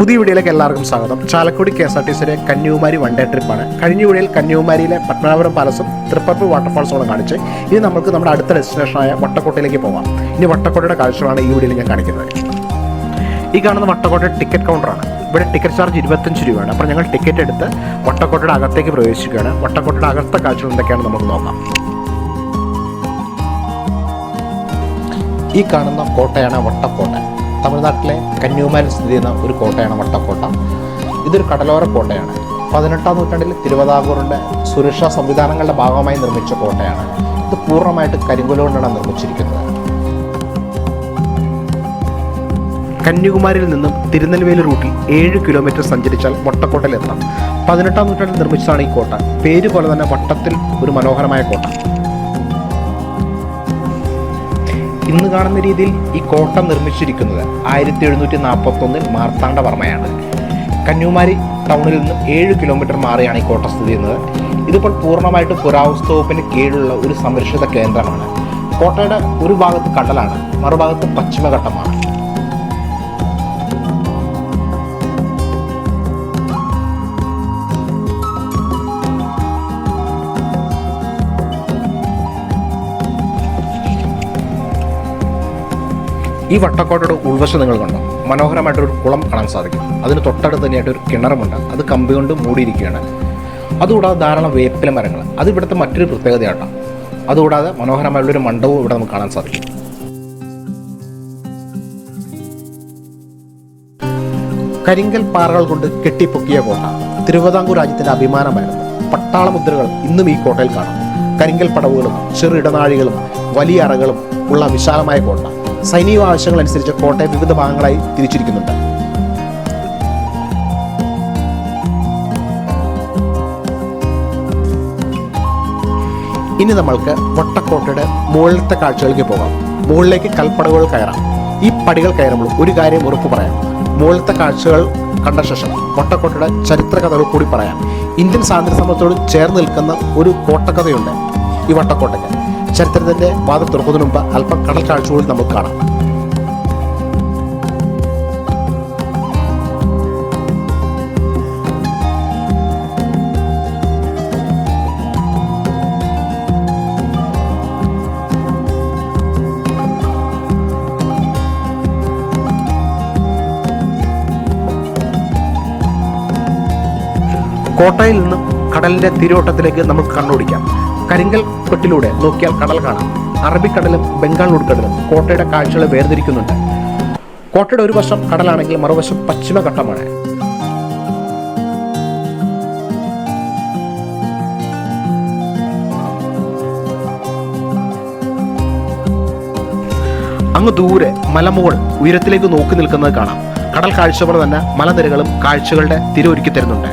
പുതിയ വീഡിയോയിലേക്ക് എല്ലാവർക്കും സ്വാഗതം. ചാലക്കുടി KSRTCയുടെ കന്യാകുമാരി വൺ ഡേ ട്രിപ്പാണ്. കഴിഞ്ഞ വീഡിയോയിൽ കന്യാകുമാരിയിലെ പത്മനാഭപുരം പാലസും തൃപ്പറമ്പ് വാട്ടർഫാൾസോടെ കാണിച്ച് ഇനി നമുക്ക് നമ്മുടെ അടുത്ത ഡെസ്റ്റിനേഷനായ വട്ടക്കോട്ടയിലേക്ക് പോകാം. ഇനി വട്ടക്കോട്ടയുടെ കാഴ്ചകളാണ് ഈ വീഡിയോയിൽ ഞാൻ കാണിക്കുന്നത്. ഈ കാണുന്ന വട്ടക്കോട്ട ടിക്കറ്റ് കൗണ്ടറാണ്. ഇവിടെ ടിക്കറ്റ് ചാർജ് 25 രൂപയാണ്. അപ്പോൾ ഞങ്ങൾ ടിക്കറ്റ് എടുത്ത് വട്ടക്കോട്ടയുടെ അകത്തേക്ക് പ്രവേശിക്കുകയാണ്. വട്ടക്കോട്ടയുടെ അകത്തെ കാഴ്ചകൾ എന്തൊക്കെയാണെന്ന് നമുക്ക് നോക്കാം. ഈ കാണുന്ന കോട്ടയാണ് വട്ടക്കോട്ട. തമിഴ്നാട്ടിലെ കന്യാകുമാരിയിൽ സ്ഥിതി ചെയ്യുന്ന ഒരു കോട്ടയാണ് വട്ടക്കോട്ട. ഇതൊരു കടലോര കോട്ടയാണ്. 18ാം നൂറ്റാണ്ടിൽ തിരുവിതാംകൂറിൻ്റെ സുരക്ഷാ സംവിധാനങ്ങളുടെ ഭാഗമായി നിർമ്മിച്ച കോട്ടയാണ്. ഇത് പൂർണ്ണമായിട്ട് കരിങ്കല്ല് കൊണ്ടാണ് നിർമ്മിച്ചിരിക്കുന്നത്. കന്യാകുമാരിയിൽ നിന്നും തിരുനെൽവേലി റൂട്ടിൽ 7 കിലോമീറ്റർ സഞ്ചരിച്ചാൽ വട്ടക്കോട്ടയിലെത്താം. 18ാം നൂറ്റാണ്ടിൽ നിർമ്മിച്ചതാണ് ഈ കോട്ട. പേര് പോലെ തന്നെ വട്ടത്തിൽ ഒരു മനോഹരമായ കോട്ട. ഇന്ന് കാണുന്ന രീതിയിൽ ഈ കോട്ട നിർമ്മിച്ചിരിക്കുന്നത് 1741 മാർത്താണ്ഡവർമ്മയാണ്. കന്യാകുമാരി ടൗണിൽ നിന്നും 7 കിലോമീറ്റർ മാറിയാണ് ഈ കോട്ട സ്ഥിതി ചെയ്യുന്നത്. ഇതിപ്പോൾ പൂർണ്ണമായിട്ട് പുരാവസ്തു വകുപ്പിന് കീഴിലുള്ള ഒരു സംരക്ഷിത കേന്ദ്രമാണ്. കോട്ടയുടെ ഒരു ഭാഗത്ത് കടലാണ്, മറുഭാഗത്ത് പശ്ചിമഘട്ടമാണ്. ഈ വട്ടക്കോട്ടയുടെ ഉൾവശം നിങ്ങൾ കണ്ടോ? മനോഹരമായിട്ടൊരു കുളം കാണാൻ സാധിക്കും. അതിന് തൊട്ടടുത്ത് തന്നെയായിട്ട് ഒരു കിണറുമുണ്ട്. അത് കമ്പി കൊണ്ട് മൂടിയിരിക്കുകയാണ്. അതുകൂടാതെ ധാരാളം വേപ്പില മരങ്ങൾ, അത് ഇവിടുത്തെ മറ്റൊരു പ്രത്യേകതയാട്ടോ. അതുകൂടാതെ മനോഹരമായുള്ളൊരു മണ്ഡപവും ഇവിടെ നമുക്ക് കാണാൻ സാധിക്കും. കരിങ്കൽ പാറകൾ കൊണ്ട് കെട്ടിപ്പൊക്കിയ കോട്ട തിരുവിതാംകൂർ രാജ്യത്തിൻ്റെ അഭിമാനമായിരുന്നു. പട്ടാള മുദ്രകൾ ഇന്നും ഈ കോട്ടയിൽ കാണാം. കരിങ്കൽ പടവുകളും ചെറു ഇടനാഴികളും വലിയ അറകളും ഉള്ള വിശാലമായ കോട്ട. സൈനിക ആവശ്യങ്ങൾ അനുസരിച്ച് കോട്ടയെ വിവിധ ഭാഗങ്ങളായി തിരിച്ചിരിക്കുന്നുണ്ട്. ഇനി നമ്മൾക്ക് വട്ടക്കോട്ടയുടെ മുകളിലത്തെ കാഴ്ചകളിലേക്ക് പോകാം. മുകളിലേക്ക് കൽപ്പടവുകൾ കയറാം. ഈ പടികൾ കയറുമ്പോൾ ഒരു കാര്യം ഉറപ്പ് പറയാം. മുകളിലത്തെ കാഴ്ചകൾ കണ്ട ശേഷം വട്ടക്കോട്ടയുടെ ചരിത്ര കഥകൾ കൂടി പറയാം. ഇന്ത്യൻ സ്വാതന്ത്ര്യ സമരത്തോട് ചേർന്ന് നിൽക്കുന്ന ഒരു കോട്ടക്കഥയുണ്ട് ഈ വട്ടക്കോട്ടയ്ക്ക്. ചരിത്രത്തിന്റെ വാതിൽ തുറക്കുന്നതിന് മുമ്പ് അല്പം കടൽ കാഴ്ചകൾ നമുക്ക് കാണാം. കോട്ടയിൽ നിന്നും കടലിന്റെ തിരോട്ടത്തിലേക്ക് നമുക്ക് കണ്ണോടിക്കാം. കരിങ്കൽ കൊട്ടിലൂടെ നോക്കിയാൽ കടൽ കാണാം. അറബിക്കടലും ബംഗാൾ ഉൾക്കടലും കോട്ടയുടെ കാഴ്ചകളെ വേർതിരിക്കുന്നുണ്ട്. കോട്ടയുടെ ഒരു വശം കടലാണെങ്കിൽ മറുവശം പശ്ചിമഘട്ടമാണ്. അങ്ങ് ദൂരെ മലമുകൾ ഉയരത്തിലേക്ക് നോക്കി നിൽക്കുന്നത് കാണാം. കടൽ കാഴ്ച പോലെ തന്നെ മലനിരകളും കാഴ്ചകളുടെ തിരൊരുക്കി തരുന്നുണ്ട്.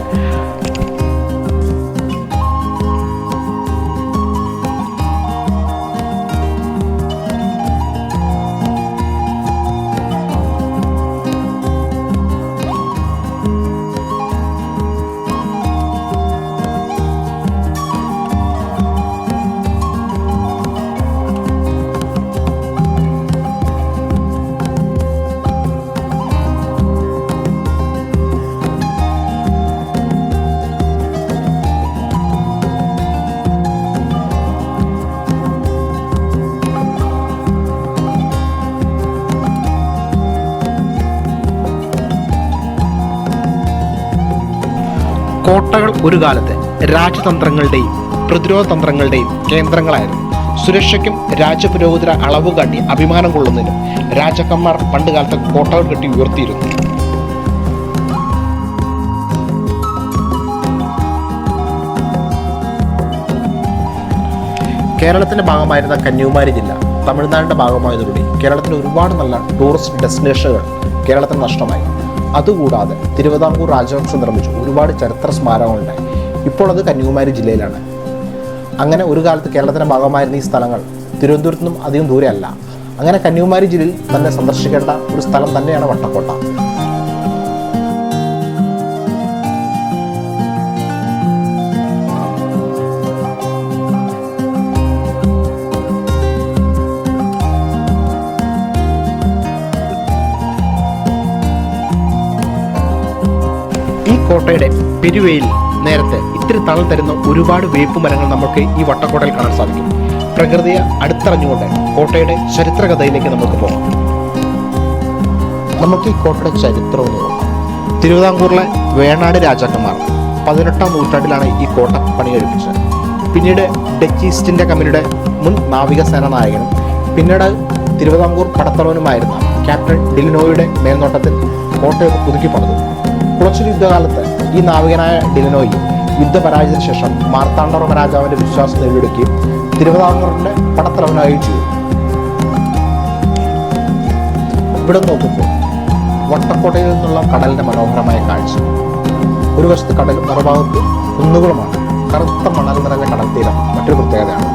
കോട്ടകൾ ഒരു കാലത്ത് രാജതന്ത്രങ്ങളുടെയും പ്രതിരോധ തന്ത്രങ്ങളുടെയും കേന്ദ്രങ്ങളായിരുന്നു. സുരക്ഷയ്ക്കും രാജപുരോഹിതര അളവ് കാട്ടി അഭിമാനം കൊള്ളുന്നതിനും രാജാക്കന്മാർ പണ്ടുകാലത്ത് കോട്ടകൾ കെട്ടി ഉയർത്തിയിരുന്നു. കേരളത്തിന്റെ ഭാഗമായിരുന്ന കന്യാകുമാരി ജില്ല തമിഴ്നാടിന്റെ ഭാഗമായതോടുകൂടി കേരളത്തിന് ഒരുപാട് നല്ല ടൂറിസ്റ്റ് ഡെസ്റ്റിനേഷനുകൾ കേരളത്തിന് നഷ്ടമായി. അതുകൂടാതെ തിരുവിതാംകൂർ രാജവംശം നിർമ്മിച്ച ഒരുപാട് ചരിത്ര സ്മാരകങ്ങളുണ്ടായി. ഇപ്പോൾ അത് കന്യാകുമാരി ജില്ലയിലാണ്. അങ്ങനെ ഒരു കാലത്ത് കേരളത്തിൻ്റെ ഭാഗമായിരുന്ന ഈ സ്ഥലങ്ങൾ തിരുവനന്തപുരത്തു നിന്നും അധികം ദൂരെയല്ല. അങ്ങനെ കന്യാകുമാരി ജില്ലയിൽ തന്നെ സന്ദർശിക്കേണ്ട ഒരു സ്ഥലം തന്നെയാണ് വട്ടക്കോട്ട. ഈ കോട്ടയുടെ പെരുവയിൽ നേരത്തെ ഇത്തിരി തണൽ തരുന്ന ഒരുപാട് വേപ്പ് മരങ്ങൾ നമുക്ക് ഈ വട്ടക്കോട്ടയിൽ കാണാൻ സാധിക്കും. പ്രകൃതിയെ അടുത്തറിഞ്ഞുകൊണ്ട് കോട്ടയുടെ ചരിത്രകഥയിലേക്ക് നമുക്ക് പോകാം. നമുക്ക് ഈ കോട്ടയുടെ ചരിത്രം നോക്കാം. തിരുവിതാംകൂറിലെ വേണാട് രാജാക്കന്മാർ 18-ാം നൂറ്റാണ്ടിലാണ് ഈ കോട്ട പണികഴിപ്പിച്ചത്. പിന്നീട് ഡച്ച് ഈസ്റ്റ് ഇന്ത്യ കമ്പനിയുടെ മുൻ നാവികസേന നായകനും പിന്നീട് തിരുവിതാംകൂർ പടത്തലവനുമായിരുന്ന ക്യാപ്റ്റൻ ഡിലനോയുടെ മേൽനോട്ടത്തിൽ കോട്ടയൊക്കെ പുതുക്കി പണിതു. കുളച്ചൽ യുദ്ധകാലത്ത് ഈ നാവികനായ ഡിലനോയി യുദ്ധപരാജയത്തിന് ശേഷം മാർത്താണ്ഡവർമ്മ രാജാവിന്റെ വിശ്വാസം നേടിയെടുക്കുകയും തിരുവിതാംകൂറിന്റെ പടത്തലവനാവുകയും ചെയ്തു. ഇവിടെ നോക്കുമ്പോൾ വട്ടക്കോട്ടയിൽ നിന്നുള്ള കടലിന്റെ മനോഹരമായ കാഴ്ച. ഒരു വശത്ത് കടലും മറുഭാഗത്ത് കുന്നുകളുമാണ്. കറുത്ത മണൽ നിറഞ്ഞ കടൽ തീരം മറ്റൊരു പ്രത്യേകതയാണ്.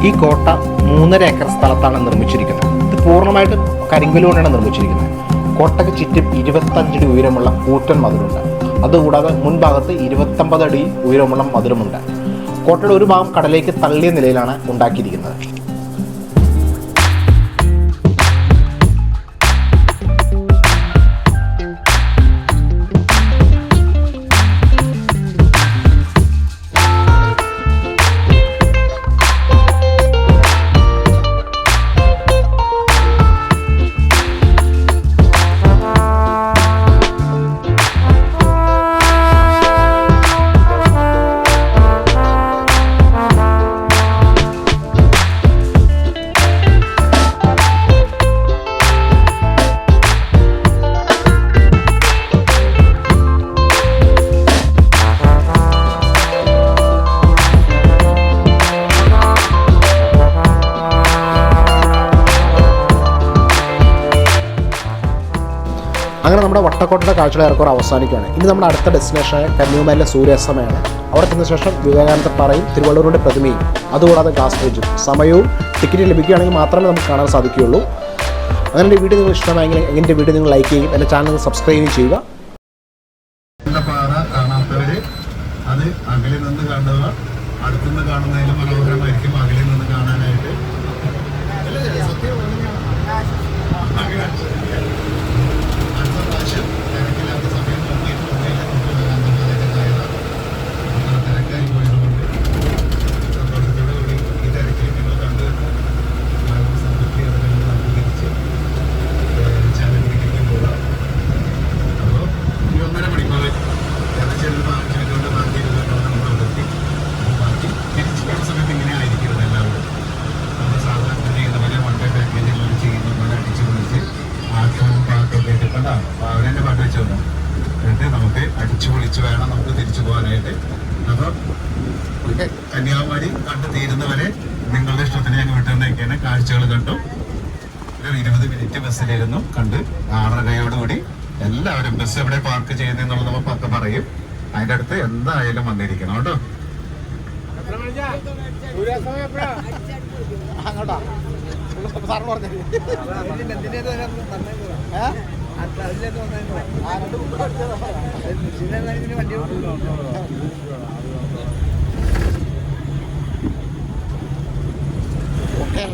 ഈ കോട്ട 3.5 ഏക്കർ സ്ഥലത്താണ് നിർമ്മിച്ചിരിക്കുന്നത്. ഇത് പൂർണ്ണമായിട്ടും കരിങ്കല്ല് കൊണ്ടാണ് നിർമ്മിച്ചിരിക്കുന്നത്. കോട്ടയ്ക്ക് ചുറ്റും 25 അടി ഉയരമുള്ള കൂറ്റൻ മതിലുണ്ട്. അതുകൂടാതെ മുൻഭാഗത്ത് 29 അടി ഉയരമുള്ള മതിലുമുണ്ട്. കോട്ടയുടെ ഒരു ഭാഗം കടലേക്ക് തള്ളിയ നിലയിലാണ് ഉണ്ടാക്കിയിരിക്കുന്നത്. അങ്ങനെ നമ്മുടെ വട്ടക്കോട്ടയുടെ കാഴ്ചകൾ ഏറെക്കുറെ അവസാനിക്കുകയാണ്. ഇനി നമ്മുടെ അടുത്ത ഡെസ്റ്റിനേഷനായ കന്യാകുമാരിയിലെ സൂര്യാസ്തമയമാണ്. അവിടെ ചെന്ന ശേഷം വിവേകാനന്ദ പാറയും തിരുവള്ളൂരിൻ്റെ പ്രതിമയും അതുകൂടാതെ ഗ്ലാസ് ബ്രിഡ്ജും സമയവും ടിക്കറ്റ് ലഭിക്കുകയാണെങ്കിൽ മാത്രമേ നമുക്ക് കാണാൻ സാധിക്കുകയുള്ളൂ. അങ്ങനെ എൻ്റെ വീഡിയോ നിങ്ങൾ ഇഷ്ടമായെങ്കിൽ എൻ്റെ വീഡിയോ നിങ്ങൾ ലൈക്ക് ചെയ്യും, എൻ്റെ ചാനൽ സബ്സ്ക്രൈബ് ചെയ്യുക. പാറ കാണാത്തവര് അത് അകലിൽ നിന്ന് കാണുക, അടുത്തുനിന്ന് കാണുന്നതിന് മനോഹരമായിരിക്കും അകലിൽ നിന്ന് കാണാനായിട്ട്. തിരക്കില്ലാത്ത സമയം നോക്കിയിട്ട് തിരക്കായി പോയതുകൊണ്ട് സന്തോഷത്തോടു കൂടി ഈ തിരക്കിൽ നിങ്ങൾ കണ്ട് സംതൃപ്തി അതെല്ലാം നമുക്ക് തിരിച്ച് ചാനലിലേക്ക് പോകാം. അപ്പോൾ ഈ 1.5 മണിക്കൂർ ചെറുത് 5 മിനിറ്റ് കൊണ്ട് ബാക്കി 20 നമ്മൾ നിർത്തി. ബാക്കി തിരിച്ചു പോകുന്ന സമയത്ത് ഇങ്ങനെ ആയിരിക്കും എല്ലാവരും. നമ്മൾ സാധാരണ ചെയ്യുന്നവരെ വൺ ഡേ പാക്കേജുകൾ ചെയ്യുന്ന പോലെ അടിച്ചു പൊളിച്ച് ആട്ടവും പാട്ടൊക്കെ ഇട്ടിട്ടുണ്ട അവരെന്നെ പാട്ട് വെച്ച് വന്നു. എന്നിട്ട് നമുക്ക് അടിച്ചു പൊളിച്ച് വേണം നമുക്ക് തിരിച്ചു പോകാനായിട്ട്. അപ്പോൾ കന്യാകുമാരി കണ്ട് തീരുന്നവരെ നിങ്ങളുടെ ഇഷ്ടത്തിന് ഞങ്ങൾ വിട്ടുകൊണ്ടിരിക്കുകയാണ്. കാഴ്ചകൾ കണ്ടു ഒരു 20 മിനിറ്റ് ബസ്സിലിരുന്നു കണ്ട് 6:30യോടുകൂടി എല്ലാവരും ബസ് എവിടെ പാർക്ക് ചെയ്യുന്നെന്നുള്ളത് നമ്മൾ പക്ക പറയും. അതിൻ്റെ അടുത്ത് എന്തായാലും വന്നിരിക്കണം കേട്ടോ. അങ്ങോട്ടാ സാറിന് പറഞ്ഞു വണ്ടി ഓക്കെ.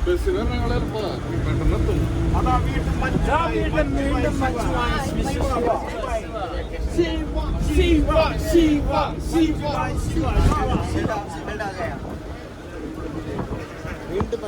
ബസ്സിന് ഞങ്ങളെ പെട്ടെന്നെത്തും. വീണ്ടും